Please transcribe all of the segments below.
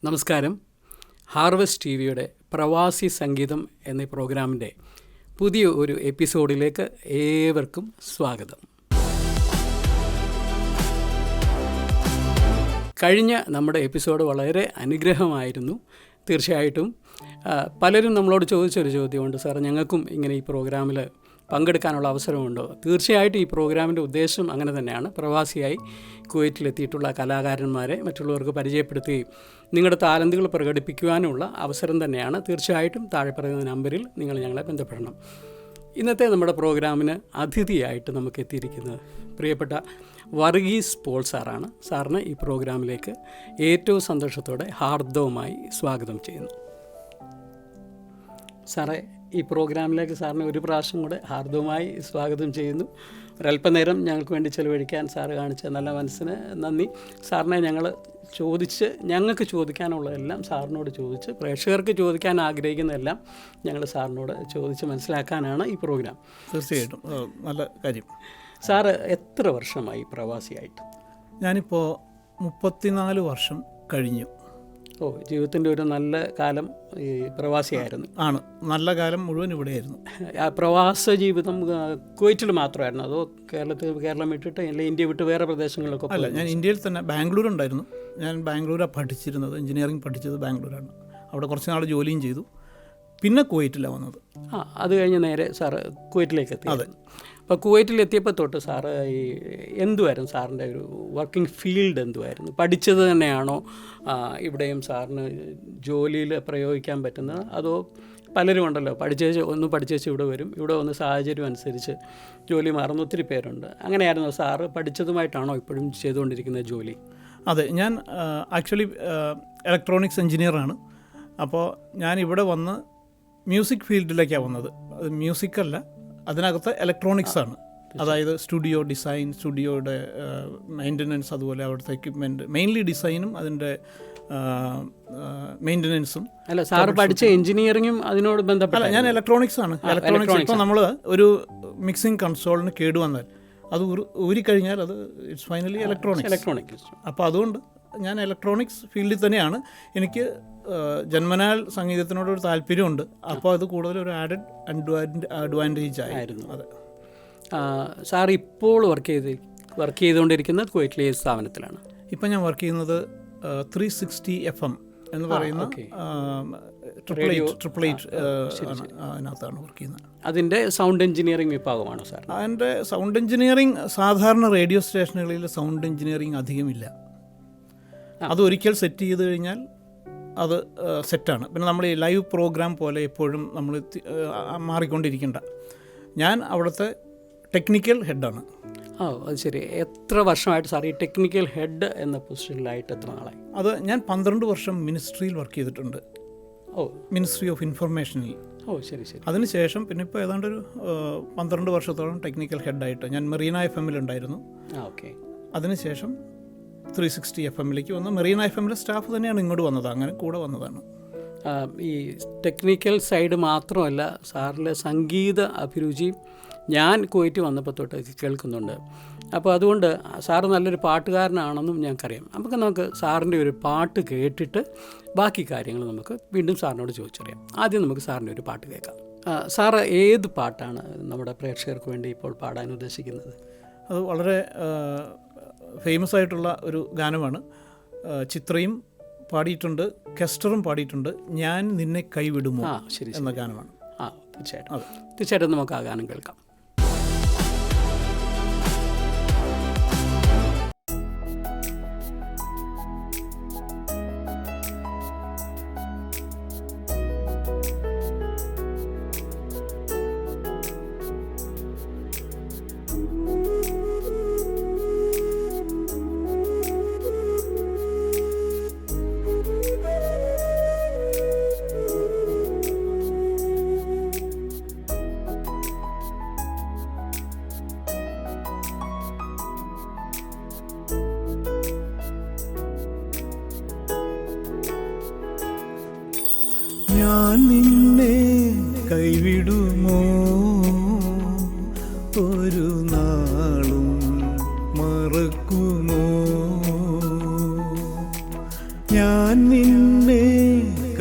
നമസ്കാരം. Harvest T വിയുടെ പ്രവാസി സംഗീതം എന്ന പ്രോഗ്രാമിൻ്റെ പുതിയ ഒരു എപ്പിസോഡിലേക്ക് ഏവർക്കും സ്വാഗതം. കഴിഞ്ഞ നമ്മുടെ എപ്പിസോഡ് വളരെ അനുഗ്രഹമായിരുന്നു. തീർച്ചയായിട്ടും പലരും നമ്മളോട് ചോദിച്ചൊരു ചോദ്യമുണ്ട്, സാർ ഞങ്ങൾക്കും ഇങ്ങനെ ഈ പ്രോഗ്രാമിൽ പങ്കെടുക്കാനുള്ള അവസരമുണ്ടോ? തീർച്ചയായിട്ടും ഈ പ്രോഗ്രാമിൻ്റെ ഉദ്ദേശം അങ്ങനെ തന്നെയാണ്. പ്രവാസിയായി കുവൈറ്റിലെത്തിയിട്ടുള്ള കലാകാരന്മാരെ മറ്റുള്ളവർക്ക് പരിചയപ്പെടുത്തുകയും നിങ്ങളുടെ താലന്തുകൾ പ്രകടിപ്പിക്കുവാനുള്ള അവസരം തന്നെയാണ്. തീർച്ചയായിട്ടും താഴെ പറയുന്ന നമ്പറിൽ നിങ്ങൾ ഞങ്ങളെ ബന്ധപ്പെടണം. ഇന്നത്തെ നമ്മുടെ പ്രോഗ്രാമിന് അതിഥിയായിട്ട് നമുക്ക് എത്തിയിരിക്കുന്നത് പ്രിയപ്പെട്ട വർഗീസ് പോൾ സാറാണ്. സാറിന് ഈ പ്രോഗ്രാമിലേക്ക് ഏറ്റവും സന്തോഷത്തോടെ ഹാർദവമായി സ്വാഗതം ചെയ്യുന്നു. സാറേ, ഈ പ്രോഗ്രാമിലേക്ക് സാറിനെ ഒരു പ്രാവശ്യം കൂടെ ഹാർദവമായി സ്വാഗതം ചെയ്യുന്നു. ഒരല്പനേരം ഞങ്ങൾക്ക് വേണ്ടി ചെലവഴിക്കാൻ സാറ് കാണിച്ച നല്ല മനസ്സിന് നന്ദി. സാറിനെ ഞങ്ങൾക്ക് ചോദിക്കാനുള്ളതെല്ലാം സാറിനോട് ചോദിച്ച്, പ്രേക്ഷകർക്ക് ചോദിക്കാൻ ആഗ്രഹിക്കുന്നതെല്ലാം ഞങ്ങൾ സാറിനോട് ചോദിച്ച് മനസ്സിലാക്കാനാണ് ഈ പ്രോഗ്രാം. തീർച്ചയായിട്ടും നല്ല കാര്യം. സാറ് എത്ര വർഷമായി പ്രവാസിയായിട്ട്? ഞാനിപ്പോൾ 34 വർഷം കഴിഞ്ഞു. ജീവിതത്തിൻ്റെ ഒരു നല്ല കാലം ഈ പ്രവാസിയായിരുന്നു. ആണ്, നല്ല കാലം മുഴുവൻ ഇവിടെയായിരുന്നു. പ്രവാസ ജീവിതം കുവൈറ്റിൽ മാത്രമായിരുന്നു, അതോ കേരളം വിട്ടിട്ട് അല്ലെങ്കിൽ ഇന്ത്യ വിട്ട് വേറെ പ്രദേശങ്ങളിലൊക്കെ? അല്ല, ഞാൻ ഇന്ത്യയിൽ തന്നെ ബാംഗ്ലൂർ ഉണ്ടായിരുന്നു. ഞാൻ ബാംഗ്ലൂരാണ് പഠിച്ചിരുന്നത്. എഞ്ചിനീയറിംഗ് പഠിച്ചത് ബാംഗ്ലൂരാണ്. അവിടെ കുറച്ച് നാൾ ജോലിയും ചെയ്തു. പിന്നെ കുവൈറ്റിലാണ് വന്നത്. അത് കഴിഞ്ഞ് നേരെ സാറ് കുവൈറ്റിലേക്ക് എത്തി. അതെ. അപ്പോൾ കുവൈറ്റിലെത്തിയപ്പോൾ തൊട്ട് സാറ് ഈ എന്തുമായിരുന്നു സാറിൻ്റെ ഒരു വർക്കിംഗ് ഫീൽഡ് എന്തുമായിരുന്നു? പഠിച്ചത് തന്നെയാണോ ഇവിടെയും സാറിന് ജോലിയിൽ പ്രയോഗിക്കാൻ പറ്റുന്നത്? അതോ പലരും ഉണ്ടല്ലോ, പഠിച്ചേച്ച് ഇവിടെ വരും, ഇവിടെ വന്ന് സാഹചര്യം അനുസരിച്ച് ജോലി മാറുന്ന ഒത്തിരി പേരുണ്ട്. അങ്ങനെയായിരുന്നു സാറ് പഠിച്ചതുമായിട്ടാണോ ഇപ്പോഴും ചെയ്തുകൊണ്ടിരിക്കുന്ന ജോലി? അതെ, ഞാൻ ആക്ച്വലി ഇലക്ട്രോണിക്സ് എഞ്ചിനീയറാണ്. അപ്പോൾ ഞാൻ ഇവിടെ വന്ന് മ്യൂസിക് ഫീൽഡിലേക്കാണ് വന്നത്. അത് മ്യൂസിക്കല്ല, അതിനകത്ത് ഇലക്ട്രോണിക്സ് ആണ്. അതായത് സ്റ്റുഡിയോ ഡിസൈൻ, സ്റ്റുഡിയോയുടെ മെയിൻ്റനൻസ്, അതുപോലെ അവിടുത്തെ എക്യുപ്മെൻറ്റ്, മെയിൻലി ഡിസൈനും അതിൻ്റെ മെയിൻ്റനൻസും. അല്ല, സാറ് പഠിച്ച എഞ്ചിനീയറിങ്ങും അതിനോട് ബന്ധപ്പെട്ട? അല്ല, ഞാൻ ഇലക്ട്രോണിക്സ് ആണ്. ഇലക്ട്രോണിക്സ് ഇപ്പോൾ നമ്മൾ ഒരു മിക്സിംഗ് കൺസോളിന് കേടുവന്നാൽ അത് ഊരിക്കഴിഞ്ഞാൽ അത് ഇറ്റ്സ് ഫൈനലി ഇലക്ട്രോണിക്സ്. അപ്പോൾ അതുകൊണ്ട് ഞാൻ ഇലക്ട്രോണിക്സ് ഫീൽഡിൽ തന്നെയാണ്. എനിക്ക് ജന്മനാൽ സംഗീതത്തിനോടൊരു താല്പര്യമുണ്ട്. അപ്പോൾ അത് കൂടുതൽ ഒരു ആഡഡ് അഡ്വാൻറ്റേജ് ആയിരുന്നു. അതെ. സാർ ഇപ്പോൾ വർക്ക് ചെയ്തുകൊണ്ടിരിക്കുന്നത് കുവൈറ്റിലെ സ്ഥാപനത്തിലാണ്? ഇപ്പം ഞാൻ വർക്ക് ചെയ്യുന്നത് 360 FM എന്ന് പറയുന്ന ട്രിപ്പിൾ എയ്റ്റ് അതിനകത്താണ് വർക്ക് ചെയ്യുന്നത്. അതിൻ്റെ സൗണ്ട് എഞ്ചിനീയറിംഗ് വിഭാഗമാണോ സാർ? അതിൻ്റെ സൗണ്ട് എഞ്ചിനീയറിംഗ്, സാധാരണ റേഡിയോ സ്റ്റേഷനുകളിൽ സൗണ്ട് എഞ്ചിനീയറിംഗ് അധികമില്ല. അതൊരിക്കൽ സെറ്റ് ചെയ്ത് കഴിഞ്ഞാൽ അത് സെറ്റാണ്. പിന്നെ നമ്മൾ ഈ ലൈവ് പ്രോഗ്രാം പോലെ എപ്പോഴും നമ്മൾ മാറിക്കൊണ്ടിരിക്കേണ്ട. ഞാൻ അവിടുത്തെ ടെക്നിക്കൽ ഹെഡാണ്. അത് ശരി. എത്ര വർഷമായിട്ട് സാർ ഈ ടെക്നിക്കൽ ഹെഡ് എന്ന പൊസിഷനിലായിട്ട് എത്ര നാളായി? അത് ഞാൻ 12 വർഷം മിനിസ്ട്രിയിൽ വർക്ക് ചെയ്തിട്ടുണ്ട്. മിനിസ്ട്രി ഓഫ് ഇൻഫർമേഷനിൽ. ശരി ശരി. അതിനുശേഷം പിന്നെ ഇപ്പോൾ ഏതാണ്ടൊരു 12 വർഷത്തോളം ടെക്നിക്കൽ ഹെഡായിട്ട് ഞാൻ മെറീന FM ഉണ്ടായിരുന്നു. ഓക്കെ. അതിനുശേഷം 360 FM വന്ന് മെറീന FM സ്റ്റാഫ് തന്നെയാണ് ഇങ്ങോട്ട് വന്നത്. അങ്ങനെ കൂടെ വന്നതാണ്. ഈ ടെക്നിക്കൽ സൈഡ് മാത്രമല്ല, സാറിലെ സംഗീത അഭിരുചി ഞാൻ കുവൈറ്റ് വന്നപ്പോൾ തൊട്ട് കേൾക്കുന്നുണ്ട്. അപ്പോൾ അതുകൊണ്ട് സാറ് നല്ലൊരു പാട്ടുകാരനാണെന്നും ഞങ്ങൾക്കറിയാം. നമുക്ക് സാറിൻ്റെ ഒരു പാട്ട് കേട്ടിട്ട് ബാക്കി കാര്യങ്ങൾ നമുക്ക് വീണ്ടും സാറിനോട് ചോദിച്ചറിയാം. ആദ്യം നമുക്ക് സാറിൻ്റെ ഒരു പാട്ട് കേൾക്കാം. സാറ് ഏത് പാട്ടാണ് നമ്മുടെ പ്രേക്ഷകർക്ക് വേണ്ടി ഇപ്പോൾ പാടാൻ ഉദ്ദേശിക്കുന്നത്? അത് വളരെ ഫേമസ് ആയിട്ടുള്ള ഒരു ഗാനമാണ്. ചിത്രയും പാടിയിട്ടുണ്ട്, കെസ്റ്ററും പാടിയിട്ടുണ്ട്. ഞാൻ നിന്നെ കൈവിടുമോ എന്ന ഗാനമാണ്. തീർച്ചയായിട്ടും നമുക്ക് ആ ഗാനം കേൾക്കാം. ഞാൻ നിന്നെ കൈവിടുമോ ഒരു നാളും മറക്കുമോ ഞാൻ നിന്നെ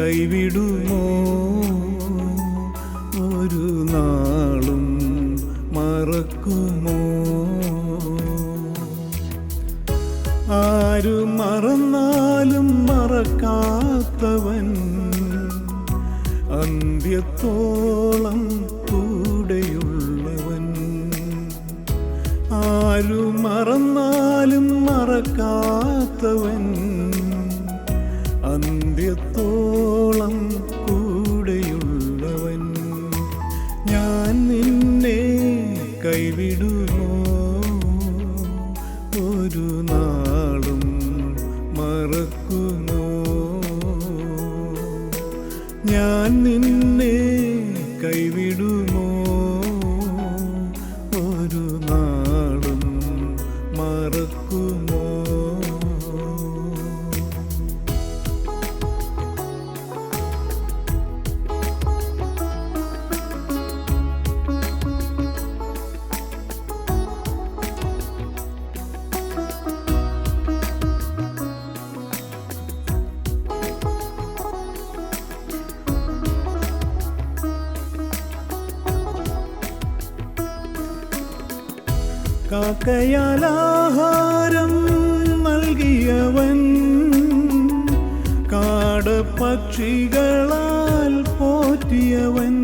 കൈവിടുമോ ഒരു നാളും മറക്കുമോ? ആരു മറന്നാലും മറക്കാത്തവൻ അന്ത്യത്തോളം കൂടെയുള്ളവൻ. ആരു മറന്നാലും മറക്കാത്തവൻ അന്ത്യത്തോളം കൂടെയുള്ളവൻ. ഞാൻ നിന്നെ കൈവിടുമോ ഒരു നാളും മറക്കുമോ? ഞാൻ നിന്നെ കൈവിടുമോ ഒരു നാളും മറക്കുമോ? കാക്കയാൽ ആഹാരം നൽകിയവൻ കാടപ്പക്ഷികളാൽ പോറ്റിയവൻ.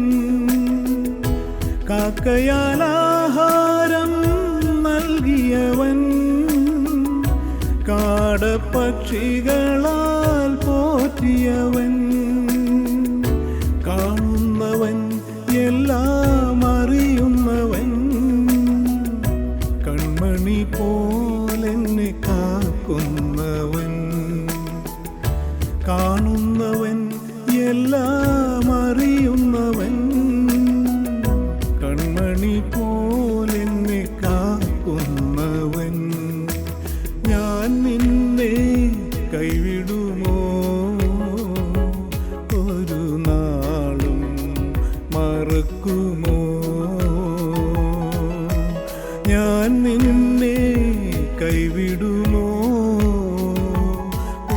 കാക്കയാൽ ആഹാരം നൽകിയവൻ കാടപ്പക്ഷികളാൽ പോറ്റിയവൻ. കാണുന്നവൻ എല്ലാം അറിയുന്നവൻ കൺമണി പോലെന്നെ കാക്കുന്നവൻ. കാണുന്നവൻ എല്ലാം അറിയുന്നവൻ കൺമണി പോലെന്നെ കാക്കുന്നവൻ. ഞാൻ നിന്നെ കൈവിടുമോ ഒരു നാളും മറക്കുമോ? ഞാൻ നിന്നെ കൈവിടുമോ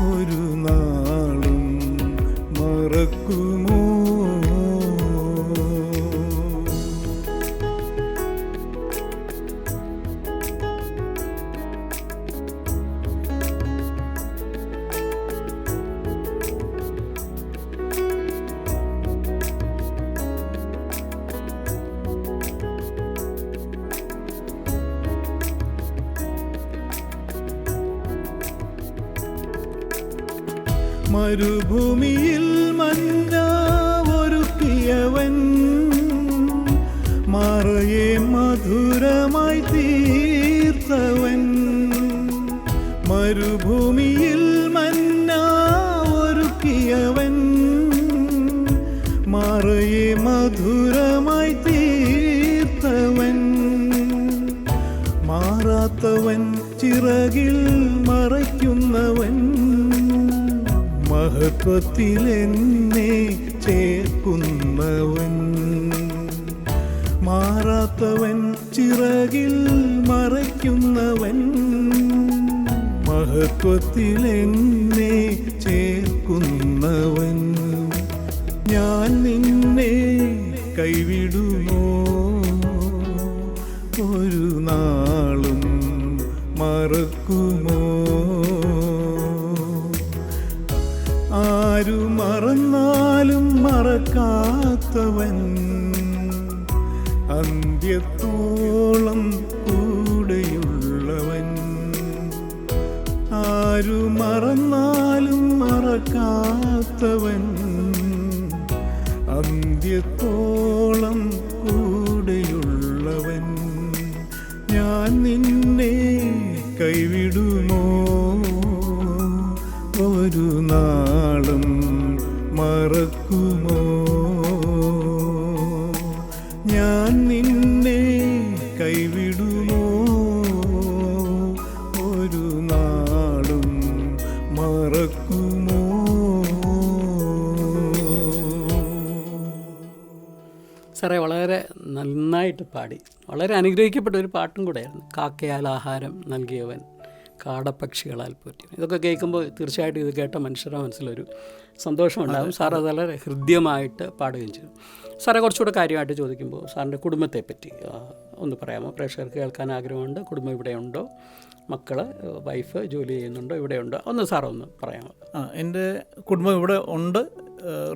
ഒരു നാളും മറക്കുമോ? മരുഭൂമിയിൽ മഞ്ഞ ഒരുക്കിയവൻ മറയെ മധുരമായി തീർത്തവൻ. മരുഭൂമിയിൽ മഞ്ഞ ഒരുക്കിയവൻ മറയെ മധുരമായി തീർത്തവൻ. മാറാത്തവൻ ചിറകിൽ മറയ്ക്കുന്നവൻ മഹത്വത്തിലെന്നെ ചേർക്കുന്നവൻ. മാറാത്തവൻ ചിറകിൽ മറയ്ക്കുന്നവൻ മഹത്വത്തിലെന്നെ ചേർക്കുന്നവൻ. ഞാൻ നിന്നെ കൈവിടുമോ ഒരു നാളും മറക്കുമോ? ആരു മറന്നാലും മറക്കാത്തവൻ അന്ത്യത്തോളം കൂടെയുള്ളവൻ. ആരു മറന്നാലും മറക്കാത്തവൻ അന്ത്യത്തോളം കൂടെയുള്ളവൻ. ഞാൻ നിന്നെ കൈവിടുമോ ഒരു നാളും മറക്കുമോ? ഞാൻ നിന്നെ കൈവിടുമോ ഒരു നാളും മറക്കുമോ? സാറേ, വളരെ നന്നായിട്ട് പാടി. വളരെ അനുഗ്രഹിക്കപ്പെട്ട ഒരു പാട്ടും കൂടെയായിരുന്നു. കാക്കയാൽ ആഹാരം നൽകിയവൻ കാടപ്പക്ഷികളാൽ പോറ്റി. ഇതൊക്കെ കേൾക്കുമ്പോൾ തീർച്ചയായിട്ടും ഇത് കേട്ട മനുഷ്യരുടെ മനസ്സിലൊരു സന്തോഷമുണ്ടാകും. സാർ അത് വളരെ ഹൃദ്യമായിട്ട് പാടുകയും ചെയ്തു. സാറെ കുറച്ചുകൂടെ കാര്യമായിട്ട് ചോദിക്കുമ്പോൾ സാറിൻ്റെ കുടുംബത്തെപ്പറ്റി ഒന്ന് പറയാമോ? പ്രേക്ഷകർക്ക് കേൾക്കാൻ ആഗ്രഹമുണ്ട്. കുടുംബം ഇവിടെയുണ്ടോ? മക്കൾ, വൈഫ് ജോലി ചെയ്യുന്നുണ്ടോ? ഇവിടെയുണ്ടോ? ഒന്ന് സാറൊന്ന് പറയാമോ? എൻ്റെ കുടുംബം ഇവിടെ ഉണ്ട്,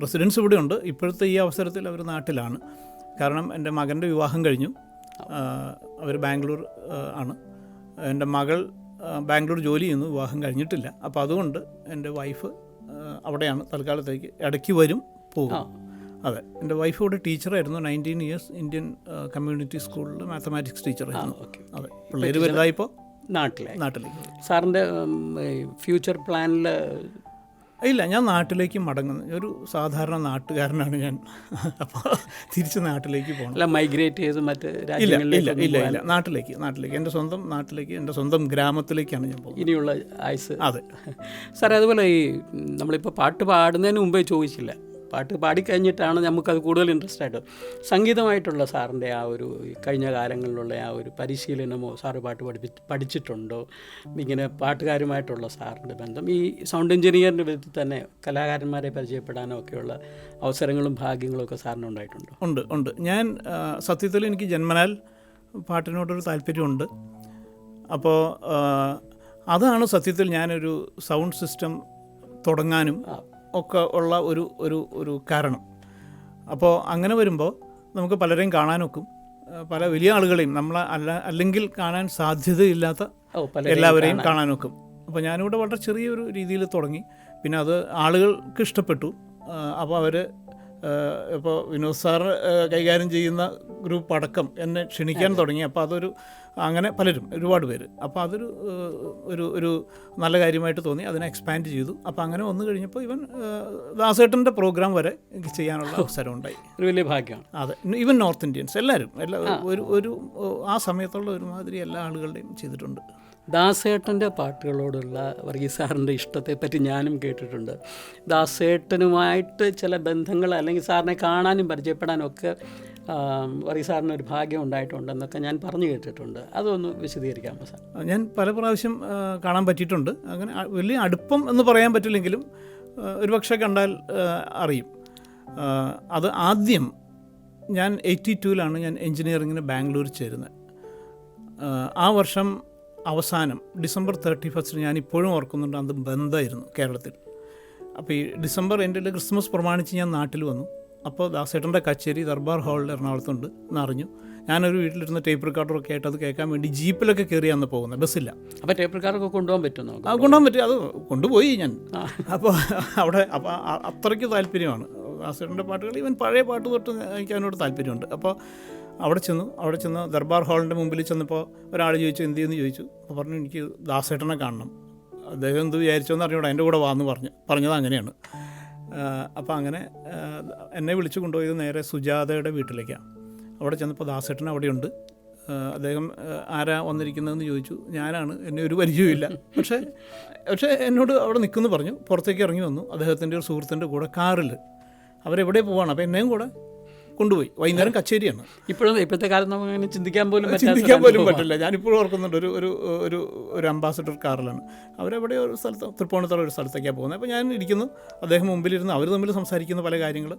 റെസിഡൻസ് ഇവിടെ ഉണ്ട്. ഇപ്പോഴത്തെ ഈ അവസരത്തിൽ അവർ നാട്ടിലാണ്. കാരണം എൻ്റെ മകൻ്റെ വിവാഹം കഴിഞ്ഞു. അവർ ബാംഗ്ലൂർ ആണ്. എൻ്റെ മകൾ ബാംഗ്ലൂർ ജോലി ചെയ്യുന്നു, വിവാഹം കഴിഞ്ഞിട്ടില്ല. അപ്പോൾ അതുകൊണ്ട് എൻ്റെ വൈഫ് അവിടെയാണ് തൽക്കാലത്തേക്ക്. ഇടയ്ക്ക് വരും, പോകും. അതെ, എൻ്റെ വൈഫ് ഇവിടെ ടീച്ചറായിരുന്നു. 19 years ഇന്ത്യൻ കമ്മ്യൂണിറ്റി സ്കൂളിൽ മാത്തമാറ്റിക്സ് ടീച്ചറായിരുന്നു. അതെ, പിള്ളേർ വലുതായിപ്പോൾ നാട്ടിലേക്ക്. സാറിൻ്റെ ഫ്യൂച്ചർ പ്ലാനിൽ ഇല്ല, ഞാൻ നാട്ടിലേക്ക് മടങ്ങുന്നു. ഒരു സാധാരണ നാട്ടുകാരനാണ് ഞാൻ. അപ്പോൾ തിരിച്ച് നാട്ടിലേക്ക് പോകണം. അല്ല, മൈഗ്രേറ്റ് ചെയ്ത് മറ്റ് ഇല്ല, നാട്ടിലേക്ക് എൻ്റെ സ്വന്തം നാട്ടിലേക്ക്, എൻ്റെ സ്വന്തം ഗ്രാമത്തിലേക്കാണ് ഞാൻ പോകുന്നത് ഇനിയുള്ള ആയുസ്. അതെ സാറേ, അതുപോലെ ഈ നമ്മളിപ്പോൾ പാട്ട് പാടുന്നതിന് മുമ്പേ ചോദിച്ചില്ല, പാട്ട് പാടിക്കഴിഞ്ഞിട്ടാണ് നമുക്കത് കൂടുതൽ ഇൻട്രസ്റ്റ് ആയിട്ട്. സംഗീതമായിട്ടുള്ള സാറിൻ്റെ ആ ഒരു കഴിഞ്ഞ കാലങ്ങളിലുള്ള ആ ഒരു പരിശീലനമോ, സാറ് പാട്ട് പഠിച്ചിട്ടുണ്ടോ? ഇങ്ങനെ പാട്ടുകാരുമായിട്ടുള്ള സാറിൻ്റെ ബന്ധം, ഈ സൗണ്ട് എഞ്ചിനീയറിൻ്റെ വിധത്തിൽ തന്നെ കലാകാരന്മാരെ പരിചയപ്പെടാനോ ഒക്കെയുള്ള അവസരങ്ങളും ഭാഗ്യങ്ങളും ഒക്കെ സാറിനുണ്ടായിട്ടുണ്ടോ? ഉണ്ട്. ഞാൻ സത്യത്തിൽ എനിക്ക് ജന്മനാൽ പാട്ടിനോടൊരു താല്പര്യമുണ്ട്. അപ്പോൾ അതാണ് സത്യത്തിൽ ഞാനൊരു സൗണ്ട് സിസ്റ്റം തുടങ്ങാനും ഒക്കെ ഉള്ള ഒരു കാരണം. അപ്പോൾ അങ്ങനെ വരുമ്പോൾ നമുക്ക് പലരെയും കാണാനൊക്കും, പല വലിയ ആളുകളെയും നമ്മൾ അല്ലെങ്കിൽ കാണാൻ സാധ്യതയില്ലാത്ത എല്ലാവരെയും കാണാനൊക്കും. അപ്പോൾ ഞാനിവിടെ വളരെ ചെറിയൊരു രീതിയിൽ തുടങ്ങി. പിന്നെ അത് ആളുകൾക്ക് ഇഷ്ടപ്പെട്ടു. അപ്പോൾ അവർ ഇപ്പോൾ വിനോദ് സാർ കൈകാര്യം ചെയ്യുന്ന ഗ്രൂപ്പ് അടക്കം എന്നെ ക്ഷണിക്കാൻ തുടങ്ങി. അപ്പോൾ അതൊരു അങ്ങനെ പലരും, ഒരുപാട് പേര്. അപ്പോൾ അതൊരു ഒരു നല്ല കാര്യമായിട്ട് തോന്നി. അതിനെ എക്സ്പാൻഡ് ചെയ്തു. അപ്പോൾ അങ്ങനെ വന്നു കഴിഞ്ഞപ്പോൾ ഇവൻ ദാസേട്ടൻ്റെ പ്രോഗ്രാം വരെ എനിക്ക് ചെയ്യാനുള്ള അവസരം ഉണ്ടായി. ഒരു വലിയ ഭാഗ്യമാണ്. അതെ, ഈവൻ നോർത്ത് ഇന്ത്യൻസ് എല്ലാവരും ഒരു ആ സമയത്തുള്ള ഒരുമാതിരി എല്ലാ ആളുകളുടെയും ചെയ്തിട്ടുണ്ട്. ദാസേട്ടൻ്റെ പാട്ടുകളോടുള്ള വർഗീസ് സാറിൻ്റെ ഇഷ്ടത്തെപ്പറ്റി ഞാനും കേട്ടിട്ടുണ്ട്. ദാസേട്ടനുമായിട്ട് ചില ബന്ധങ്ങൾ, അല്ലെങ്കിൽ സാറിനെ കാണാനും പരിചയപ്പെടാനും ഒക്കെ വർഗീസ് സാറിനൊരു ഭാഗ്യം ഉണ്ടായിട്ടുണ്ടെന്നൊക്കെ ഞാൻ പറഞ്ഞു കേട്ടിട്ടുണ്ട്. അതൊന്ന് വിശദീകരിക്കാമോ സാർ? ഞാൻ പല പ്രാവശ്യം കാണാൻ പറ്റിയിട്ടുണ്ട്. അങ്ങനെ വലിയ അടുപ്പം എന്ന് പറയാൻ പറ്റില്ലെങ്കിലും ഒരുപക്ഷെ കണ്ടാൽ അറിയും. അത് ആദ്യം ഞാൻ 82-ലാണ് ഞാൻ എൻജിനീയറിങ്ങിന് ബാംഗ്ലൂർ ചേരുന്നത്. ആ വർഷം അവസാനം ഡിസംബർ 31 ഞാൻ ഇപ്പോഴും ഓർക്കുന്നുണ്ട്. അത് ബന്ധായിരുന്നു കേരളത്തിൽ. അപ്പോൾ ഈ ഡിസംബർ എൻ്റെ ക്രിസ്മസ് പ്രമാണിച്ച് ഞാൻ നാട്ടിൽ വന്നു. അപ്പോൾ ദാസേട്ടൻ്റെ കച്ചേരി ദർബാർ ഹാളിൽ എറണാകുളത്തുണ്ട് എന്നറിഞ്ഞു. ഞാനൊരു വീട്ടിലിരുന്ന് ടേപ്പ് റെക്കോർഡറൊക്കെ ആയിട്ട് അത് കേൾക്കാൻ വേണ്ടി ജീപ്പിലൊക്കെ കയറിയാന്ന് പോകുന്നത്, ബസ്സില്ല. അപ്പോൾ ടേപ്പ് റെക്കോർഡറൊക്കെ കൊണ്ടുപോകാൻ പറ്റുമോ? കൊണ്ടുപോകാൻ പറ്റും. അത് കൊണ്ടുപോയി ഞാൻ. അപ്പോൾ അവിടെ അത്രയ്ക്ക് താല്പര്യമാണ് ദാസേട്ടൻ്റെ പാട്ടുകൾ. ഈവൻ പഴയ പാട്ട് തൊട്ട് എനിക്ക് അതിനോട് താല്പര്യമുണ്ട്. അപ്പോൾ അവിടെ ചെന്ന് ദർബാർ ഹാളിൻ്റെ മുമ്പിൽ ചെന്നപ്പോൾ ഒരാൾ ചോദിച്ചു, എന്ത് ചെയ്യുന്നു ചോദിച്ചു. അപ്പോൾ പറഞ്ഞു, എനിക്ക് ദാസേട്ടനെ കാണണം. അദ്ദേഹം എന്ത് വിചാരിച്ചോന്ന് അറിഞ്ഞൂടാ, എൻ്റെ കൂടെ വാന്ന് പറഞ്ഞത് അങ്ങനെയാണ്. അപ്പോൾ അങ്ങനെ എന്നെ വിളിച്ചു കൊണ്ടുപോയത് നേരെ സുജാതയുടെ വീട്ടിലേക്കാണ്. അവിടെ ചെന്നപ്പോൾ ദാസേട്ടൻ അവിടെയുണ്ട്. അദ്ദേഹം ആരാ വന്നിരിക്കുന്നതെന്ന് ചോദിച്ചു. ഞാനാണ്, എന്നെ ഒരു പരിചയമില്ല. പക്ഷേ എന്നോട് അവിടെ നിൽക്കുമെന്ന് പറഞ്ഞു. പുറത്തേക്ക് ഇറങ്ങി വന്നു. അദ്ദേഹത്തിൻ്റെ ഒരു സുഹൃത്തിൻ്റെ കൂടെ കാറിൽ അവരെവിടെ പോവാണ്. അപ്പോൾ എന്നെയും കൂടെ കൊണ്ടുപോയി. വൈകുന്നേരം കച്ചേരിയാണ്. ഇപ്പോഴത്തെ കാലത്ത് നമുക്ക് അങ്ങനെ ചിന്തിക്കാൻ പോലും പറ്റില്ല. ഞാനിപ്പോഴും ഓർക്കുന്നുണ്ട്. ഒരു അംബാസഡർ കാറിലാണ് അവരെവിടെ ഒരു സ്ഥലത്ത്, തൃപ്പൂണിത്തുറ ഒരു സ്ഥലത്തേക്കാണ് പോകുന്നത്. അപ്പോൾ ഞാൻ ഇരിക്കുന്നു, അദ്ദേഹം മുമ്പിലിരുന്ന് അവർ തമ്മിൽ സംസാരിക്കുന്ന പല കാര്യങ്ങൾ.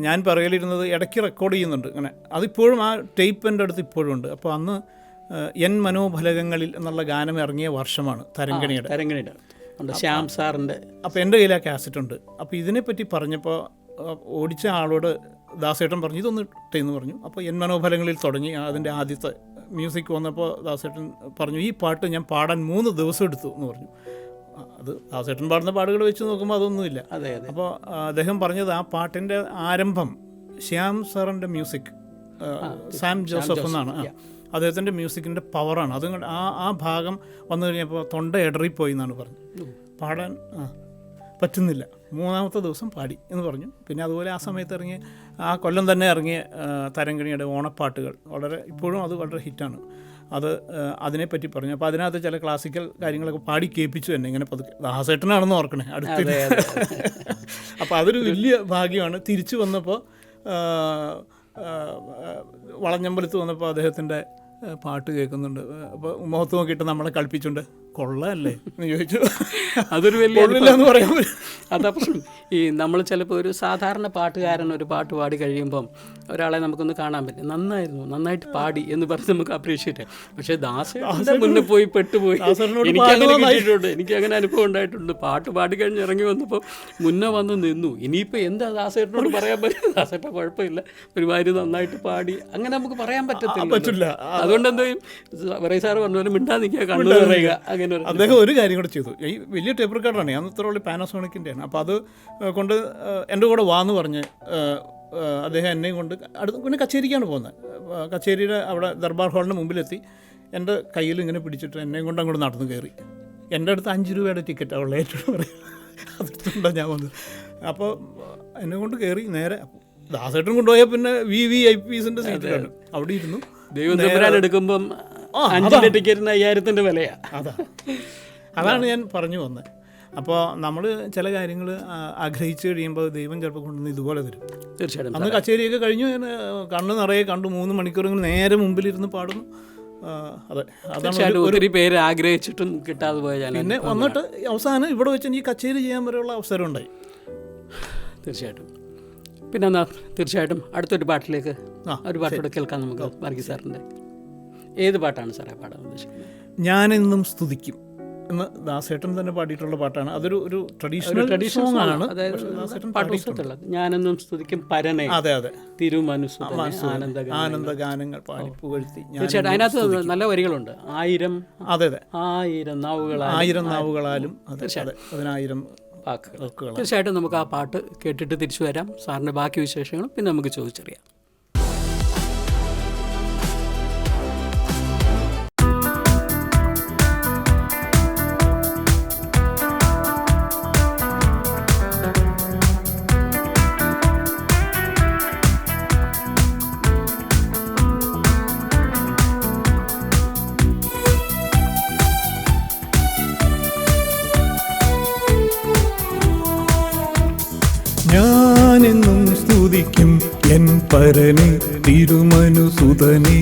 ഞാൻ പറയലിരുന്നത് ഇടയ്ക്ക് റെക്കോർഡ് ചെയ്യുന്നുണ്ട്. അങ്ങനെ അതിപ്പോഴും ആ ടേപ്പ് എൻ്റെ അടുത്ത് ഇപ്പോഴും ഉണ്ട്. അപ്പോൾ അന്ന് എൻ മനോഫലകങ്ങളിൽ എന്നുള്ള ഗാനം ഇറങ്ങിയ വർഷമാണ് തരംഗണിയുടെ ശ്യാം സാറിൻ്റെ. അപ്പോൾ എൻ്റെ കയ്യിൽ ആ കാസറ്റ് ഉണ്ട്. അപ്പോൾ ഇതിനെപ്പറ്റി പറഞ്ഞപ്പോൾ ഓടിച്ച ആളോട് ദാസേട്ടൻ പറഞ്ഞു, ഇതൊന്ന് ഇട്ടെന്ന് പറഞ്ഞു. അപ്പോൾ എൻ മനോഫലങ്ങളിൽ തുടങ്ങി. അതിൻ്റെ ആദ്യത്തെ മ്യൂസിക് വന്നപ്പോൾ ദാസേട്ടൻ പറഞ്ഞു, ഈ പാട്ട് ഞാൻ പാടാൻ 3 ദിവസം എടുത്തു എന്ന് പറഞ്ഞു. അത് ദാസേട്ടൻ പാടുന്ന പാട്ടുകൾ വെച്ച് നോക്കുമ്പോൾ അതൊന്നുമില്ല. അപ്പോൾ അദ്ദേഹം പറഞ്ഞത് ആ പാട്ടിൻ്റെ ആരംഭം ശ്യാം സാറിൻ്റെ മ്യൂസിക്, സാം ജോസഫ് എന്നാണ് അദ്ദേഹത്തിൻ്റെ മ്യൂസിക്കിൻ്റെ പവറാണ്. അതുകൊണ്ട് ആ ഭാഗം വന്നു കഴിഞ്ഞപ്പോൾ തൊണ്ട ഇടറിപ്പോയി എന്നാണ് പറഞ്ഞത്. പാടാൻ പറ്റുന്നില്ല. 3ാമത്തെ ദിവസം പാടി എന്ന് പറഞ്ഞു. പിന്നെ അതുപോലെ ആ സമയത്ത് ഇറങ്ങിയ, ആ കൊല്ലം തന്നെ ഇറങ്ങിയ തരംഗിണിയുടെ ഓണപ്പാട്ടുകൾ ഇപ്പോഴും അത് വളരെ ഹിറ്റാണ്. അതിനെപ്പറ്റി പറഞ്ഞു. അപ്പോൾ അതിനകത്ത് ചില ക്ലാസിക്കൽ കാര്യങ്ങളൊക്കെ പാടി കേൾപ്പിച്ചു തന്നെ. ഇങ്ങനെ ദാസേട്ടനാണെന്ന് ഓർക്കണേ അടുത്ത്. അപ്പോൾ അതൊരു വലിയ ഭാഗ്യമാണ്. തിരിച്ചു വന്നപ്പോൾ വളഞ്ഞമ്പലത്ത് വന്നപ്പോൾ അദ്ദേഹത്തിൻ്റെ പാട്ട് കേൾക്കുന്നുണ്ട്. അപ്പോൾ മുഖത്ത് നോക്കിയിട്ട് നമ്മളെ കളിപ്പിച്ചുകൊണ്ട് കൊള്ളല്ലേ എന്ന് ചോദിച്ചു. അതൊരു വലിയ എന്ന് പറയാൻ അതാ പ്രശ്നം. ഈ നമ്മൾ ചിലപ്പോൾ ഒരു സാധാരണ പാട്ടുകാരൻ ഒരു പാട്ട് പാടി കഴിയുമ്പം ഒരാളെ നമുക്കൊന്ന് കാണാൻ പറ്റും, നന്നായിരുന്നു, നന്നായിട്ട് പാടി എന്ന് പറഞ്ഞ് നമുക്ക് അപ്രീഷിയേറ്റ് ചെയ്യാം. പക്ഷേ ദാസേട്ടൻ്റെ മുന്നേ പോയി പെട്ടുപോയി. എനിക്ക് അങ്ങനെ അനുഭവം ഉണ്ടായിട്ടുണ്ട്. പാട്ട് പാടി കഴിഞ്ഞ് ഇറങ്ങി വന്നപ്പോൾ മുന്നേ വന്ന് നിന്നു. ഇനിയിപ്പോൾ എന്താ ദാസേട്ടനോട് പറയാൻ പറ്റും? ദാസേട്ട കുഴപ്പമില്ല, ഒരുമാതിരി നന്നായിട്ട് പാടി, അങ്ങനെ നമുക്ക് പറയാൻ പറ്റത്തില്ല. അതുകൊണ്ട് എന്തോ പറയും സാറ് പറഞ്ഞ മിണ്ടാ നിൽക്കുക, കണ്ണു പറയുക. അങ്ങനെ അദ്ദേഹം ഒരു കാര്യം കൂടെ ചെയ്തു. ഈ വലിയ ടേപ്പ് റെക്കോർഡറാണ്, അന്നത്ര ഉള്ള പാനാസോണിക്കിൻ്റെയാണ്. അപ്പോൾ അത് കൊണ്ട് എൻ്റെ കൂടെ വാന്ന് പറഞ്ഞ് അദ്ദേഹം എന്നെയും കൊണ്ട് അടുത്ത് പിന്നെ കച്ചേരിക്കാണ് പോകുന്നത്. കച്ചേരിയുടെ അവിടെ ദർബാർ ഹാളിൻ്റെ മുമ്പിലെത്തി എൻ്റെ കയ്യിൽ ഇങ്ങനെ പിടിച്ചിട്ട് എന്നെയും കൊണ്ട് അങ്ങോട്ട് നടന്നു കയറി. എൻ്റെ അടുത്ത് 5 രൂപയുടെ ടിക്കറ്റ് അവളെ ഏറ്റവും പറയും, അതെടുത്തുകൊണ്ടാണ് ഞാൻ വന്നത്. അപ്പോൾ എന്നെ കൊണ്ട് കയറി നേരെ ദാസേട്ടൻ കൊണ്ടുപോയാൽ പിന്നെ VVIPസിൻ്റെ സീറ്റിലാണ്. അവിടെ ഇരുന്നു. ദൈവം എടുക്കുമ്പം 5 ടിക്കറ്റിന് 5000 വിലയാണ്. അതാണ് ഞാൻ പറഞ്ഞു വന്നത്. അപ്പോൾ നമ്മൾ ചില കാര്യങ്ങൾ ആഗ്രഹിച്ച് കഴിയുമ്പോൾ ദൈവം ചിലപ്പോൾ കൊണ്ടുവന്ന് ഇതുപോലെ തരും. തീർച്ചയായിട്ടും. അന്ന് കച്ചേരിയൊക്കെ കഴിഞ്ഞു, ഞാൻ കണ്ണ് നിറയെ കണ്ടു. 3 മണിക്കൂർ ഇങ്ങനെ നേരെ മുമ്പിലിരുന്ന് പാടുന്നു. അതെ, അതാണ് ഒത്തിരി പേര് ആഗ്രഹിച്ചിട്ടും കിട്ടാതെ പോയ. പിന്നെ വന്നിട്ട് അവസാനം ഇവിടെ വെച്ച് എനിക്ക് കച്ചേരി ചെയ്യാൻ വരെയുള്ള അവസരം ഉണ്ടായി. തീർച്ചയായിട്ടും. പിന്നെ എന്നാ തീർച്ചയായിട്ടും അടുത്തൊരു പാട്ടിലേക്ക് ഒരു പാട്ടോടെ കേൾക്കാം നമുക്ക്. വർഗീസ് സാറിൻ്റെ ഏത് പാട്ടാണ് സാറേ പാടാൻ ഉദ്ദേശിക്കുന്നത്? ഞാനെന്നും സ്തുതിക്കും എന്ന് ദാസേട്ടൻ തന്നെ പാടിയിട്ടുള്ള പാട്ടാണ്. അതൊരു ഒരു ട്രഡീഷണൽ ആണ്. ഞാനെന്നും സ്തുതിക്കും പരനെ. അതെ അതെ. തിരുമനുസുതനെ ആനന്ദഗാനങ്ങൾ പാടി പുകഴ്ത്തി. തീർച്ചയായിട്ടും അതിനകത്ത് നല്ല വരികളുണ്ട്. 1000 അതെ അതെ 1000 നാവുകളാലും 1000 നാവുകളാലും 10,000 വാക്കുകൾ. തീർച്ചയായിട്ടും നമുക്ക് ആ പാട്ട് കേട്ടിട്ട് തിരിച്ചു വരാം. സാറിൻ്റെ ബാക്കി വിശേഷങ്ങളും പിന്നെ നമുക്ക് ചോദിച്ചറിയാം. ഞാനെന്നും സ്തുതിക്കും എൻ പരനെ തിരുമനുസുതനെ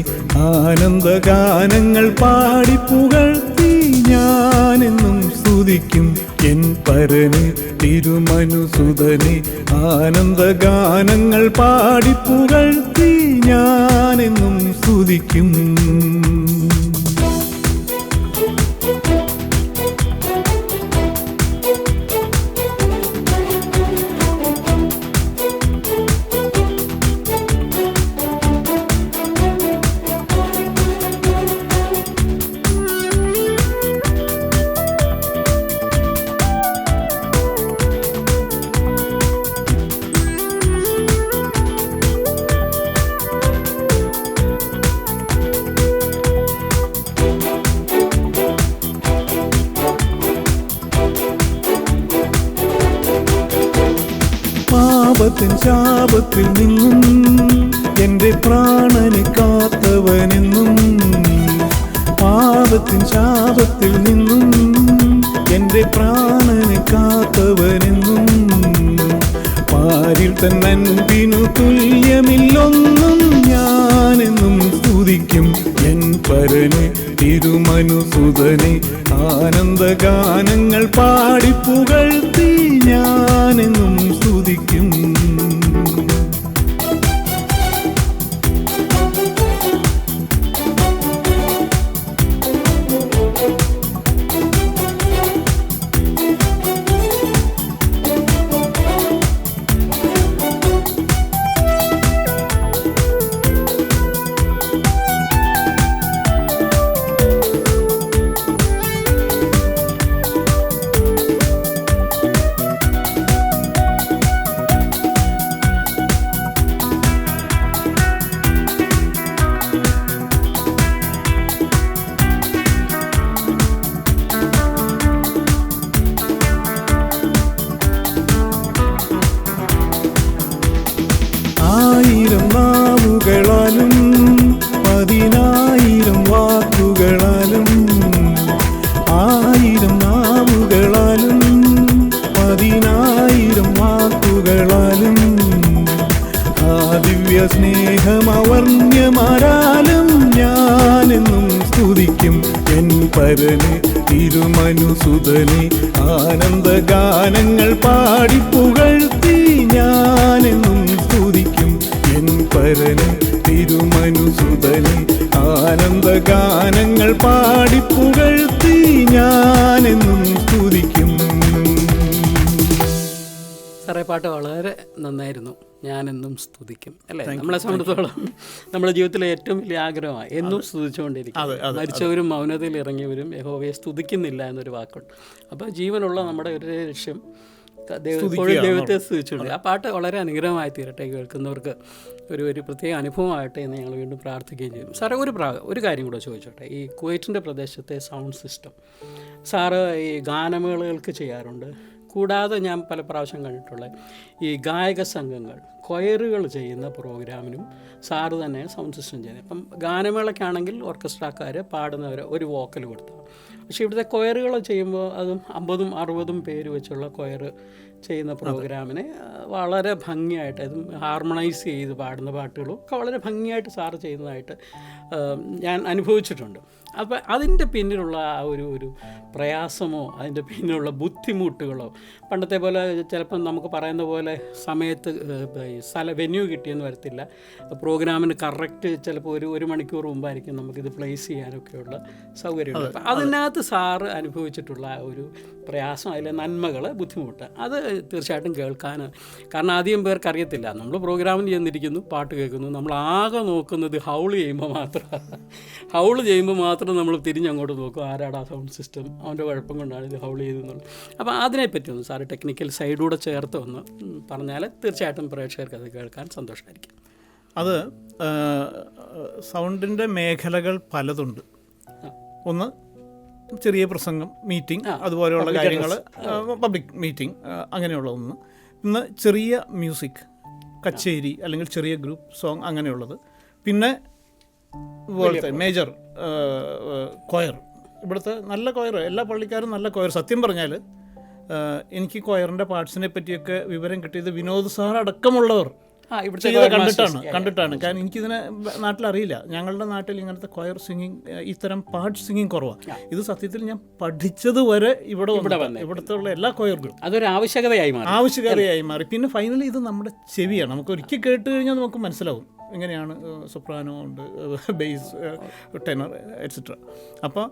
ആനന്ദഗാനങ്ങൾ പാടി പുകഴ്ത്തി. ഞാനെന്നും സ്തുതിക്കും എൻ പരനെ തിരുമനുസുതനെ ആനന്ദഗാനങ്ങൾ പാടി പുകഴ്ത്തി. ഞാനെന്നും സ്തുതിക്കും. പാപത്തിൻ ശാപത്തിൽ നിന്നും എൻ്റെ പ്രാണനെ കാത്തവനെന്നും, പാപത്തിൻ ശാപത്തിൽ നിന്നും എൻ്റെ പ്രാണനെ കാത്തവനെന്നും, പാരിൽ തന്നൻപിനു തുല്യമില്ലൊന്നും. ഞാനെന്നും സ്തുതിക്കും എൻ പരനെ തിരുമനുസുതനെ ആനന്ദഗാനങ്ങൾ പാടി പുകഴ്ത്തി. ഞാനെന്നും സ്തുതിക്കും. നാവുകളാലും 10,000 വാക്കുകളാലും, 1000 നാവുകളാലും 10,000 വാക്കുകളാലും, ആ ദിവ്യ സ്നേഹമവർണ്യമാരാലും ഞാനെന്നും സ്തുതിക്കും എൻ പരനെ തിരുമനുസുതനെ ആനന്ദഗാനങ്ങൾ പാടിപ്പുകഴ്ത്തി ഞാനെന്നും സ്തുതിക്കും എൻ പരനെ തിരുമനുസുതനെ ആനന്ദഗാനങ്ങൾ പാടിപ്പുകഴ്ത്തി ഞാനെന്നും സ്തുതിക്കും. സാറേ, പാട്ട് വളരെ നന്നായിരുന്നു. ഞാനെന്നും സ്തുതിക്കും അല്ലേ? നമ്മളെ സംബന്ധിച്ചോളം നമ്മുടെ ജീവിതത്തിലെ ഏറ്റവും വലിയ ആഗ്രഹമാണ് എന്നും സ്തുതിച്ചുകൊണ്ടിരിക്കും. മരിച്ചവരും മൗനതയിൽ ഇറങ്ങിയവരും യഹോവയെ സ്തുതിക്കുന്നില്ല എന്നൊരു വാക്കുണ്ട്. അപ്പോൾ ജീവനുള്ള നമ്മുടെ ഒരു ലക്ഷ്യം ദൈവത്തെ സ്തുതിച്ചുകൊണ്ട്. ആ പാട്ട് വളരെ അനുഗ്രഹമായി തീരട്ടെ, കേൾക്കുന്നവർക്ക് ഒരു പ്രത്യേക അനുഭവമായിട്ട് എന്ന് ഞങ്ങൾ വീണ്ടും പ്രാർത്ഥിക്കുകയും ചെയ്യും. സാറേ, ഒരു കാര്യം കൂടെ ചോദിച്ചോട്ടെ. ഈ കുവൈറ്റിൻ്റെ പ്രദേശത്തെ സൗണ്ട് സിസ്റ്റം സാറ് ഈ ഗാനമേളകൾക്ക് ചെയ്യാറുണ്ട്. കൂടാതെ ഞാൻ പല പ്രാവശ്യം കണ്ടിട്ടുള്ള ഈ ഗായക സംഘങ്ങൾ കൊയറുകൾ ചെയ്യുന്ന പ്രോഗ്രാമിനും സാറ് തന്നെ സൗണ്ട് സിസ്റ്റം ചെയ്യുന്നത്. ഇപ്പം ഗാനമേളയ്ക്കാണെങ്കിൽ ഓർക്കസ്ട്രാക്കാർ പാടുന്നവർ ഒരു വോക്കൽ കൊടുത്താൽ, പക്ഷേ ഇവിടുത്തെ കൊയറുകൾ ചെയ്യുമ്പോൾ അതും 50-60 പേര് വെച്ചുള്ള കൊയർ ചെയ്യുന്ന പ്രോഗ്രാമിനെ വളരെ ഭംഗിയായിട്ട്, അതും ഹാർമണൈസ് ചെയ്ത് പാടുന്ന പാട്ടുകളും ഒക്കെ വളരെ ഭംഗിയായിട്ട് സാറ് ചെയ്യുന്നതായിട്ട് ഞാൻ അനുഭവിച്ചിട്ടുണ്ട്. അപ്പോൾ അതിൻ്റെ പിന്നിലുള്ള ആ ഒരു പ്രയാസമോ അതിൻ്റെ പിന്നിലുള്ള ബുദ്ധിമുട്ടുകളോ, പണ്ടത്തെ പോലെ ചിലപ്പം നമുക്ക് പറയുന്ന പോലെ സമയത്ത് വെന്യൂ കിട്ടിയെന്ന് വരത്തില്ല, പ്രോഗ്രാമിന് കറക്റ്റ് ചിലപ്പോൾ ഒരു മണിക്കൂർ മുമ്പായിരിക്കും നമുക്കിത് പ്ലേസ് ചെയ്യാനൊക്കെയുള്ള സൗകര്യങ്ങൾ. അപ്പം അതിനകത്ത് സാറ് അനുഭവിച്ചിട്ടുള്ള ഒരു പ്രയാസം, അതിലെ നന്മകൾ, ബുദ്ധിമുട്ട്, അത് തീർച്ചയായിട്ടും കേൾക്കാൻ. കാരണം അധികം പേർക്ക് അറിയത്തില്ല. നമ്മൾ പ്രോഗ്രാമിന് ചെന്നിരിക്കുന്നു, പാട്ട് കേൾക്കുന്നു, നമ്മൾ ആകെ നോക്കുന്നത് ഹൗൾ ചെയ്യുമ്പോൾ മാത്രം നമ്മൾ തിരിഞ്ഞങ്ങോട്ട് നോക്കും, ആരാടാ സൗണ്ട് സിസ്റ്റം, അവൻ്റെ കുഴപ്പം കൊണ്ടാണ് ഇത് ഹൗൾ ചെയ്തെന്നുള്ളത്. അപ്പോൾ അതിനെപ്പറ്റി ഒന്ന് സാറ് ടെക്നിക്കൽ സൈഡൂടെ ചേർത്ത് ഒന്ന് പറഞ്ഞാൽ തീർച്ചയായിട്ടും പ്രേക്ഷകർക്ക് അത് കേൾക്കാൻ സന്തോഷമായിരിക്കും. അത് സൗണ്ടിൻ്റെ മേഖലകൾ പലതുണ്ട്. ഒന്ന് ചെറിയ പ്രസംഗം, മീറ്റിംഗ്, അതുപോലെയുള്ള കാര്യങ്ങൾ, പബ്ലിക് മീറ്റിംഗ്, അങ്ങനെയുള്ള ഒന്ന്. ഇന്ന് ചെറിയ മ്യൂസിക്, കച്ചേരി അല്ലെങ്കിൽ ചെറിയ ഗ്രൂപ്പ് സോങ് അങ്ങനെയുള്ളത്. പിന്നെ ഇതുപോലത്തെ മേജർ കൊയർ, ഇവിടുത്തെ നല്ല കൊയർ, എല്ലാ പള്ളിക്കാരും നല്ല കൊയർ. സത്യം പറഞ്ഞാൽ എനിക്ക് കൊയറിൻ്റെ പാർട്സിനെ പറ്റിയൊക്കെ വിവരം കിട്ടിയത് വിനോദ് സാർ അടക്കമുള്ളവർ കണ്ടിട്ടാണ്. കാരണം എനിക്കിതിനെ നാട്ടിലറിയില്ല. ഞങ്ങളുടെ നാട്ടിൽ ഇങ്ങനത്തെ കൊയർ സിംഗിങ്, ഇത്തരം പാട്ട് സിംഗിങ് കുറവാണ്. ഇത് സത്യത്തിൽ ഞാൻ പഠിച്ചത് വരെ ഇവിടുത്തെ ഉള്ള എല്ലാ കൊയറുകളും അതൊരു ആവശ്യകതയായി മാറി. പിന്നെ ഫൈനലി ഇത് നമ്മുടെ ചെവിയാണ്. നമുക്ക് ഒരിക്കൽ കേട്ട് കഴിഞ്ഞാൽ നമുക്ക് മനസ്സിലാവും എങ്ങനെയാണ് സൊപ്രാനോ ഉണ്ട്, ബേസ്, ടെനർ, എറ്റ്സെട്ര. അപ്പോൾ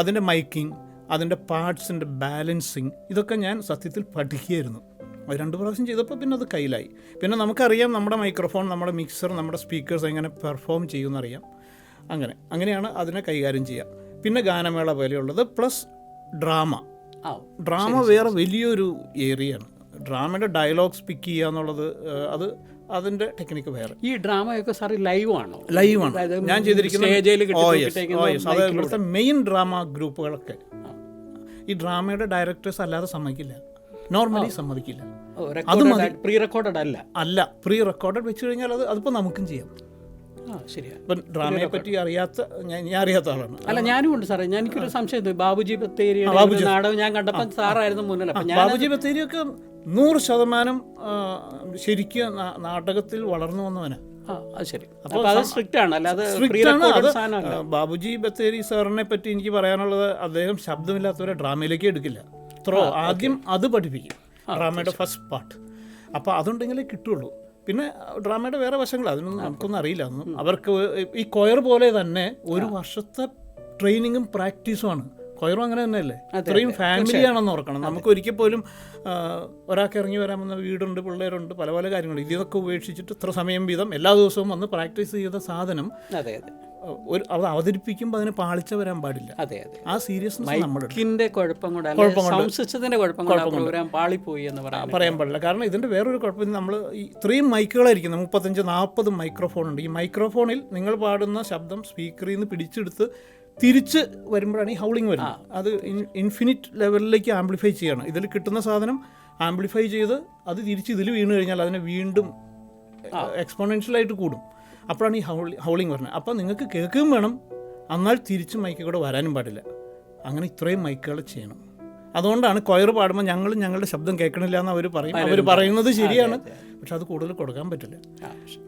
അതിൻ്റെ മൈക്കിങ്, അതിൻ്റെ പാർട്സിൻ്റെ ബാലൻസിങ്, ഇതൊക്കെ ഞാൻ സത്യത്തിൽ പഠിക്കുകയായിരുന്നു. അത് 2 പ്രാവശ്യം ചെയ്തപ്പോൾ പിന്നെ അത് കയ്യിലായി. പിന്നെ നമുക്കറിയാം നമ്മുടെ മൈക്രോഫോൺ, നമ്മുടെ മിക്സർ, നമ്മുടെ സ്പീക്കേഴ്സ് എങ്ങനെ പെർഫോം ചെയ്യുമെന്നറിയാം. അങ്ങനെയാണ് അതിനെ കൈകാര്യം ചെയ്യുക. പിന്നെ ഗാനമേള പോലെയുള്ളത്, പ്ലസ് ഡ്രാമ വേറെ വലിയൊരു ഏരിയയാണ്. ഡ്രാമയുടെ ഡയലോഗ്സ് പിക്ക് ചെയ്യുക എന്നുള്ളത്, അതിൻ്റെ ടെക്നിക്ക് വേറെ. ഈ ഡ്രാമയൊക്കെ സാർ ലൈവാണ് ഞാൻ ചെയ്തിരിക്കുന്നത്. അത് ഇവിടുത്തെ മെയിൻ ഡ്രാമ ഗ്രൂപ്പുകളൊക്കെ ഈ ഡ്രാമയുടെ ഡയറക്ടേഴ്സ് അല്ലാതെ സമ്മതിക്കില്ല, നോർമലി സമ്മതിക്കില്ല. അത് പ്രീ റെക്കോർഡഡ് അല്ല, പ്രീ റെക്കോർഡഡ് വെച്ച് കഴിഞ്ഞാൽ അതുപ്പോൾ നമുക്കും ചെയ്യാം. ഇപ്പം ഡ്രാമയെ പറ്റി ഞാൻ അറിയാത്ത ആളാണ്. അല്ല, ഞാനും ഉണ്ട് സാറേ. എനിക്കൊരു സംശയം, ബാബുജി ബത്തേരി നാടകം ഞാൻ കണ്ടപ്പോൾ സാറായിരുന്നു മുന്നിൽ. ബാബുജി ബത്തേരിയൊക്കെ 100% ശരിക്കും നാടകത്തിൽ വളർന്നു വന്നവനാണ്. ബാബുജി ബത്തേരി സാറിനെ പറ്റി എനിക്ക് പറയാനുള്ളത്, അദ്ദേഹം ശബ്ദമില്ലാത്തവരെ ഡ്രാമയിലേക്ക് എടുക്കില്ല. ആദ്യം അത് പഠിപ്പിക്കും, ഡ്രാമയുടെ ഫസ്റ്റ് പാർട്ട്. അപ്പോൾ അതുണ്ടെങ്കിലേ കിട്ടുള്ളൂ. പിന്നെ ഡ്രാമയുടെ വേറെ വശങ്ങൾ അതിനൊന്നും നമുക്കൊന്നും അറിയില്ല. അവർക്ക് ഈ കൊയർ പോലെ തന്നെ 1 വർഷത്തെ ട്രെയിനിങ്ങും പ്രാക്ടീസുമാണ്. കൊയറും അങ്ങനെ തന്നെയല്ലേ, ഇത്രയും ഫാമിലിയാണെന്ന് ഓർക്കണം. നമുക്ക് ഒരിക്കൽ പോലും ഒരാൾക്ക് ഇറങ്ങി വരാമെന്ന വീടുണ്ട്, പിള്ളേരുണ്ട്, പല പല കാര്യങ്ങളുണ്ട്. ഇതൊക്കെ ഉപേക്ഷിച്ചിട്ട് ഇത്ര സമയം വീതം എല്ലാ ദിവസവും വന്ന് പ്രാക്ടീസ് ചെയ്ത സാധനം അത് അവതരിപ്പിക്കുമ്പോൾ അതിന് പാളിച്ച വരാൻ പാടില്ല. ആ സീരിയസ്നെസ് പറയാൻ പാടില്ല. കാരണം ഇതിൻ്റെ വേറൊരു കുഴപ്പം, നമ്മൾ ഇത്രയും മൈക്കുകളായിരിക്കും, 35-40 മൈക്രോഫോൺ ഉണ്ട്. ഈ മൈക്രോഫോണിൽ നിങ്ങൾ പാടുന്ന ശബ്ദം സ്പീക്കറിൽ നിന്ന് പിടിച്ചെടുത്ത് തിരിച്ച് വരുമ്പോഴാണ് ഈ ഹൗളിംഗ് വരുന്നത്. അത് ഇൻഫിനിറ്റ് ലെവലിലേക്ക് ആംപ്ലിഫൈ ചെയ്യണം. ഇതിൽ കിട്ടുന്ന സാധനം ആംപ്ലിഫൈ ചെയ്ത് അത് തിരിച്ച് ഇതിൽ വീണ് കഴിഞ്ഞാൽ അതിനെ വീണ്ടും എക്സ്പോണൻഷ്യലായിട്ട് കൂടും. അപ്പോഴാണ് ഈ ഹൗളിംഗ് വരുന്നത്. അപ്പോൾ നിങ്ങൾക്ക് കേൾക്കുകയും വേണം, എന്നാൽ തിരിച്ച് മൈക്കിൽ കൂടെ വരാനും പാടില്ല. അങ്ങനെ ഇത്രയും മൈക്കുകൾ ചെയ്യണം. അതുകൊണ്ടാണ് കൊയർ പാടുമ്പോൾ ഞങ്ങളുടെ ശബ്ദം കേൾക്കണില്ല എന്ന് അവർ പറയും. അവർ പറയുന്നത് ശരിയാണ്, പക്ഷെ അത് കൂടുതൽ കൊടുക്കാൻ പറ്റില്ല.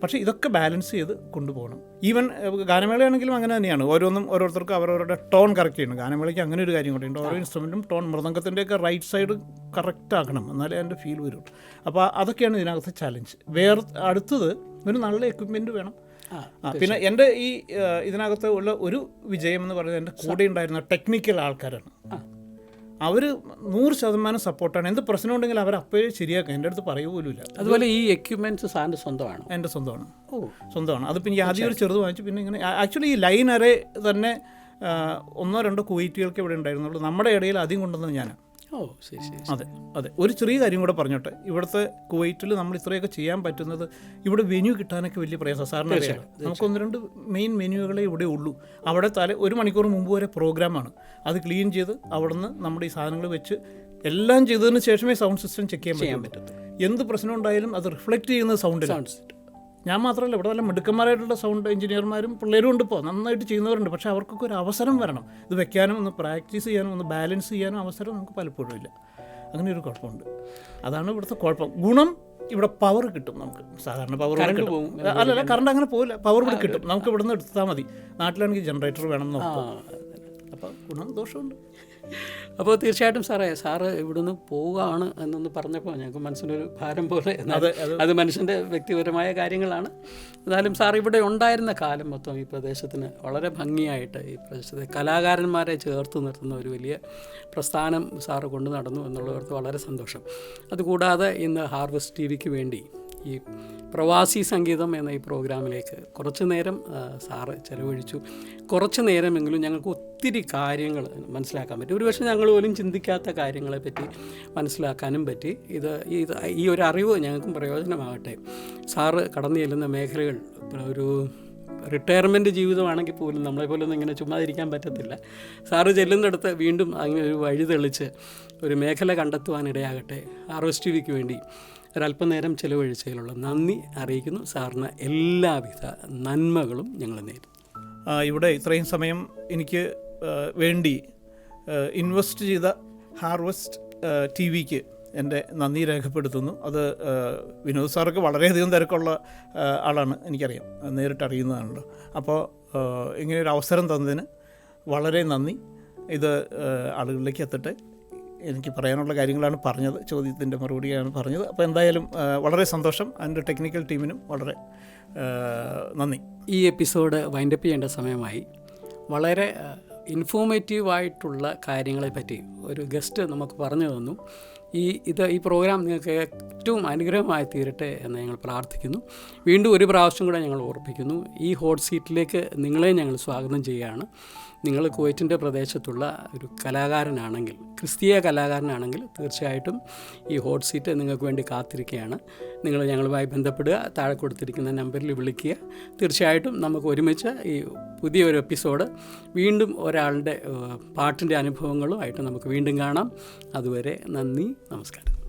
പക്ഷേ ഇതൊക്കെ ബാലൻസ് ചെയ്ത് കൊണ്ടുപോകണം. ഈവൻ ഗാനമേളയാണെങ്കിലും അങ്ങനെ തന്നെയാണ്. ഓരോരുത്തർക്കും അവരവരുടെ ടോൺ കറക്റ്റ് ചെയ്യണം. ഗാനമേളയ്ക്ക് അങ്ങനെ ഒരു കാര്യം കൂടെ ഉണ്ട്. ഓരോ ഇൻസ്ട്രുമെൻറ്റും ടോൺ, മൃദംഗത്തിൻ്റെയൊക്കെ റൈറ്റ് സൈഡ് കറക്റ്റ് ആക്കണം, എന്നാലേ അതിൻ്റെ ഫീൽ വരും. അപ്പോൾ അതൊക്കെയാണ് ഇതിനകത്ത് ചാലഞ്ച്. അടുത്തത് ഒരു നല്ല എക്വിപ്മെൻറ്റ് വേണം. പിന്നെ എൻ്റെ ഈ ഇതിനകത്ത് ഉള്ള ഒരു വിജയം എന്ന് പറയുന്നത് എൻ്റെ കൂടെ ഉണ്ടായിരുന്ന ടെക്നിക്കൽ ആൾക്കാരാണ്. അവർ 100% സപ്പോർട്ടാണ്. എന്ത് പ്രശ്നം ഉണ്ടെങ്കിലും അവർ അപ്പോഴേ ശരിയാക്കാം, എൻ്റെ അടുത്ത് പറയുപോലുമില്ല. അതുപോലെ ഈ എക്യുപ്മെൻറ്റ്സ് സാറിൻ്റെ സ്വന്തമാണ്? എൻ്റെ സ്വന്തമാണ്. അതിപ്പോൾ എനിക്ക് ആദ്യം ഒരു ചെറുത് വാങ്ങിച്ചു. പിന്നെ ഇങ്ങനെ ആക്ച്വലി ഈ ലൈൻ അറേ തന്നെ 1-2 കുവൈറ്റുകൾക്ക് ഇവിടെ ഉണ്ടായിരുന്നുള്ളൂ. നമ്മുടെ ഇടയിൽ ആദ്യം കൊണ്ടുവന്നത് ഞാനാണ്. അതെ. ഒരു ചെറിയ കാര്യം കൂടെ പറഞ്ഞോട്ടെ. ഇവിടുത്തെ കുവൈറ്റിൽ നമ്മൾ ഇത്രയൊക്കെ ചെയ്യാൻ പറ്റുന്നത്, ഇവിടെ വെന്യൂ കിട്ടാനൊക്കെ വലിയ പ്രയാസം. സാറിന് അറിയാം, നമുക്ക് 1-2 മെയിൻ മെനുകളെ ഇവിടെ ഉള്ളൂ. അവിടെ 1 മണിക്കൂർ മുമ്പ് വരെ പ്രോഗ്രാമാണ്. അത് ക്ലീൻ ചെയ്ത് അവിടുന്ന് നമ്മുടെ ഈ സാധനങ്ങൾ വെച്ച് എല്ലാം ചെയ്തതിന് ശേഷമേ സൗണ്ട് സിസ്റ്റം ചെക്ക് ചെയ്യാൻ പറ്റും. എന്ത് പ്രശ്നം ഉണ്ടായാലും അത് റിഫ്ലക്റ്റ് ചെയ്യുന്നത് സൗണ്ടിലാണ്. ഞാൻ മാത്രമല്ല, ഇവിടെ നല്ല മിടുക്കന്മാരായിട്ടുള്ള സൗണ്ട് എഞ്ചിനീയർമാരും പിള്ളേരും ഉണ്ട്. ഇപ്പോൾ നന്നായിട്ട് ചെയ്യുന്നവരുണ്ട്. പക്ഷേ അവർക്കൊക്കെ ഒരു അവസരം വരണം. ഇത് വെക്കാനും ഒന്ന് പ്രാക്ടീസ് ചെയ്യാനും ഒന്ന് ബാലൻസ് ചെയ്യാനും അവസരം നമുക്ക് പലപ്പോഴും ഇല്ല. അങ്ങനെ ഒരു കുഴപ്പമുണ്ട്. അതാണ് ഇവിടുത്തെ കുഴപ്പം. ഗുണം, ഇവിടെ പവർ കിട്ടും നമുക്ക്. സാധാരണ പവർ കിട്ടും. അല്ലല്ല, കറണ്ട് അങ്ങനെ പോകില്ല. പവർ ഇവിടെ കിട്ടും. നമുക്ക് ഇവിടെ നിന്ന് എടുത്താൽ മതി. നാട്ടിലാണെങ്കിൽ ജനറേറ്റർ വേണം എന്ന് നോക്കാം. അപ്പോൾ ഗുണം ദോഷമുണ്ട്. അപ്പോൾ തീർച്ചയായിട്ടും സാറ് ഇവിടുന്ന് പോവുകയാണ് എന്നൊന്ന് പറഞ്ഞപ്പോൾ ഞങ്ങൾക്ക് മനസ്സിലൊരു ഭാരം പോലെ. അത് മനുഷ്യൻ്റെ വ്യക്തിപരമായ കാര്യങ്ങളാണ്. എന്നാലും സാർ ഇവിടെ ഉണ്ടായിരുന്ന കാലം മൊത്തം ഈ പ്രദേശത്തിന് വളരെ ഭംഗിയായിട്ട് ഈ പ്രദേശത്തെ കലാകാരന്മാരെ ചേർത്ത് നിർത്തുന്ന ഒരു വലിയ പ്രസ്ഥാനം സാറ് കൊണ്ടു നടന്നു എന്നുള്ളവർക്ക് വളരെ സന്തോഷം. അതുകൂടാതെ ഇന്ന് ഹാർവസ്റ്റ് ടി.വിക്ക് വേണ്ടി ഈ പ്രവാസി സംഗീതം എന്ന ഈ പ്രോഗ്രാമിലേക്ക് കുറച്ച് നേരം സാറ് ചെലവഴിച്ചു. കുറച്ച് നേരമെങ്കിലും ഞങ്ങൾക്ക് ഒത്തിരി കാര്യങ്ങൾ മനസ്സിലാക്കാൻ പറ്റി. ഒരുപക്ഷെ ഞങ്ങൾ പോലും ചിന്തിക്കാത്ത കാര്യങ്ങളെപ്പറ്റി മനസ്സിലാക്കാനും പറ്റി. ഈ ഒരു അറിവ് ഞങ്ങൾക്കും പ്രയോജനമാകട്ടെ. സാറ് കടന്നു ചെല്ലുന്ന മേഖലകൾ, ഒരു റിട്ടയർമെൻറ്റ് ജീവിതമാണെങ്കിൽ പോലും നമ്മളെപ്പോലൊന്നും ഇങ്ങനെ ചുമ്മാതിരിക്കാൻ പറ്റത്തില്ല. സാറ് ചെല്ലുന്നിടത്ത് വീണ്ടും അങ്ങനെ ഒരു വഴി തെളിച്ച് ഒരു മേഖല കണ്ടെത്തുവാനിടയാകട്ടെ. ഹാർവസ്റ്റ് ടി.വിക്ക് വേണ്ടി ഒരല്പനേരം ചിലവഴിച്ചതിലുള്ള നന്ദി അറിയിക്കുന്നു. സാറിന് എല്ലാവിധ നന്മകളും ഞങ്ങൾ നേരുന്നു. ഇവിടെ ഇത്രയും സമയം എനിക്ക് വേണ്ടി ഇൻവെസ്റ്റ് ചെയ്ത ഹാർവസ്റ്റ് ടി.വിക്ക് എൻ്റെ നന്ദി രേഖപ്പെടുത്തുന്നു. അത് വിനോദ് സാർക്ക് വളരെയധികം തിരക്കുള്ള ആളാണ്, എനിക്കറിയാം, നേരിട്ട് അറിയുന്നതാണല്ലോ. അപ്പോൾ ഇങ്ങനെയൊരു അവസരം തന്നതിന് വളരെ നന്ദി. ഇത് ആളുകളിലേക്ക് എത്തട്ടെ. എനിക്ക് പറയാനുള്ള കാര്യങ്ങളാണ് പറഞ്ഞത്, ചോദ്യത്തിൻ്റെ മറുപടിയാണ് പറഞ്ഞത്. അപ്പോൾ എന്തായാലും വളരെ സന്തോഷം. അതിൻ്റെ ടെക്നിക്കൽ ടീമിനും വളരെ നന്ദി. ഈ എപ്പിസോഡ് വൈൻഡപ്പ് ചെയ്യേണ്ട സമയമായി. വളരെ ഇൻഫോർമേറ്റീവായിട്ടുള്ള കാര്യങ്ങളെപ്പറ്റി ഒരു ഗസ്റ്റ് നമുക്ക് പറഞ്ഞു തന്നു. ഈ പ്രോഗ്രാം നിങ്ങൾക്ക് ഏറ്റവും അനുഗ്രഹമായി തീരട്ടെ എന്ന് ഞങ്ങൾ പ്രാർത്ഥിക്കുന്നു. വീണ്ടും ഒരു പ്രാവശ്യം കൂടെ ഞങ്ങൾ ഓർപ്പിക്കുന്നു, ഈ ഹോട്ട് സീറ്റിലേക്ക് നിങ്ങളെ ഞങ്ങൾ സ്വാഗതം ചെയ്യുകയാണ്. നിങ്ങൾ കുവൈറ്റിൻ്റെ പ്രദേശത്തുള്ള ഒരു കലാകാരനാണെങ്കിൽ, ക്രിസ്തീയ കലാകാരനാണെങ്കിൽ, തീർച്ചയായിട്ടും ഈ ഹോട്ട് സീറ്റ് നിങ്ങൾക്ക് വേണ്ടി കാത്തിരിക്കുകയാണ്. നിങ്ങൾ ഞങ്ങളുമായി ബന്ധപ്പെടുക, താഴെ കൊടുത്തിരിക്കുന്ന നമ്പറിൽ വിളിക്കുക. തീർച്ചയായിട്ടും നമുക്ക് ഒരുമിച്ച് ഈ പുതിയൊരു എപ്പിസോഡ് വീണ്ടും ഒരാളുടെ പാട്ടിൻ്റെ അനുഭവങ്ങളും ആയിട്ട് നമുക്ക് വീണ്ടും കാണാം. അതുവരെ നന്ദി, നമസ്കാരം.